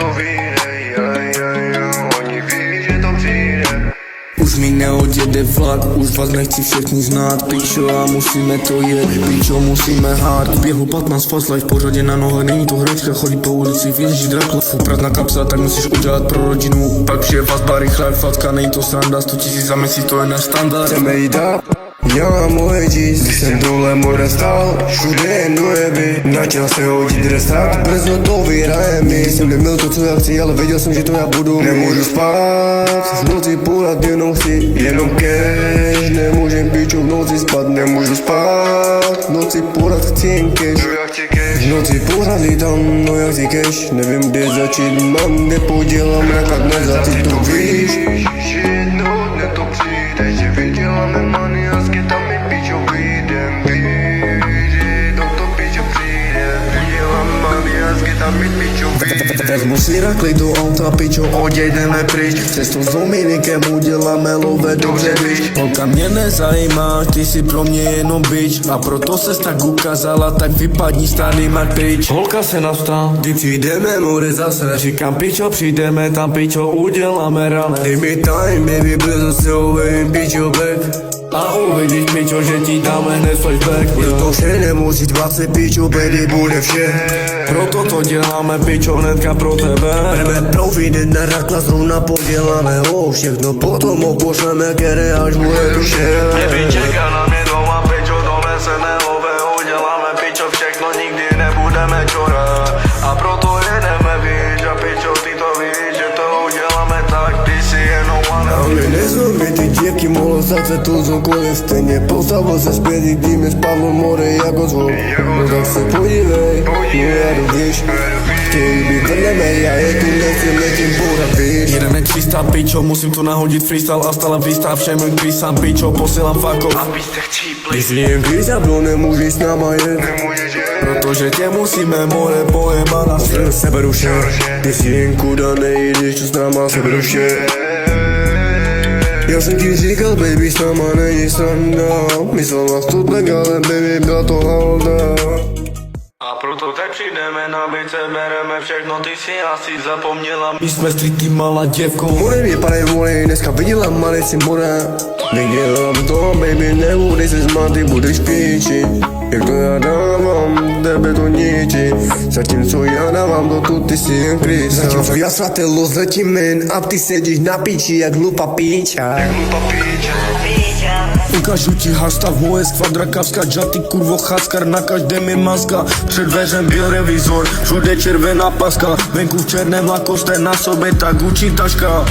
to vyjde, oni ví, že to přijde. Už mi neodjede vlak, už vás nechci všechny znát. Pičo a musíme to jet, pičo musíme hard. V běhu 15 fast life, pořadě na nohách, není to hračka. Chodí po ulici, věží drakla. Prázdná kapsa, tak musíš udělat pro rodinu. Pak přijde vazba rychle, facka, nej to sranda. 100 000 za měsíc, to je náš standard. Chceme jít dál, já a moje dís. Když jsem dole moře stál, všude jen dojeby. Načal se hodit restart, brzo to vyhraje mi. Jsem neměl to, co já chci, ale věděl jsem, že to já budu. Nemůžu spát, v noci pořád jenom chci, jenom cash. Nemůžem pičo v noci spát, nemůžu spát. V noci pořád chci jen cash. V noci pořád lítám, no já chci cash. Nevím kde začít, mám kde podělám, rakat nezad, ty to víš. Že jednou dne to přijde, že vyděláme money a skytáme pičo vyjdem. Víš, že jednou to pičo přijde, vyděláme money a skytáme pičo vyjdem. Vezmu si rakli do auta, pičo, odjedeme pryč. Cestou s Dominikem uděláme love, dobře víš. Holka mě nezajímá, ty si pro mě jenom bič. A proto ses tak ukázala, tak vypadni starý mak pryč. Holka se nás ptá, kdy přijdeme more zase. Říkám pičo, přijdeme tam pičo, uděláme rané. Dej mi time, baby, brzo se uvejím, pičo back. A uvidíš pičo, že ti dáme hned flashback. Je to vše, nemusí 20 pičo, baby, bude vše. Proto to děláme pičo hnedka pro tebe. Jdeme providět na rakla, zrovna poděláme ho. Všechno potom ho pošleme, kere až bude duše. Baby, čeká na mě doma, pičo, doneseme love, uděláme pičo, všechno, nikdy nebudeme čorat. A proto jedeme, víš, a pičo, ty to víš, že to uděláme tak, ty si jenom one. A my nezlomí ty děvky, mohlo stát se tu cokoliv. Stejně postavil se zpět, i když mi spadlo more jako zvuk. No tak se podívej, jedu víš. Chtějí být vedle mě, já je tu nechci, letím pořád víš. Jedeme 300 pičo, musím tu nahodit freestyle a stále výstav všem písám pičo, posílám fako. Když si jen klíza, bro, nemůžeš s náma jet. Protože tě musíme more pojebat na svět. Seberu vše, když si jen kuda nejdeš, to s náma seberu vše. Já jsem ti říkal, baby, s náma není sranda. Myslel na to tak, ale baby, byla to halda. A proto tak přijdeme na bice, bereme všechno, ty si asi zapomněla. My jsme streety malá děvko. More mě pane vole, dneska viděla malici more. Nedělám to, baby, nebudeš se smát, ty budeš píči. Jak to já dávám, tebe to ničí. Zatímco já dávám do tu, ty si jen krysa. Zatímco já svatelo zletím jen a ty sedíš na piči jak hlupa píča. Ukážu ti hastav, moje skvadra kavská, džaty, kurvo, chaskar, na každém je maska. Před dveřem byl revizor, všude červená paska. Venku v černém lakoste, na sobě tak učí taška.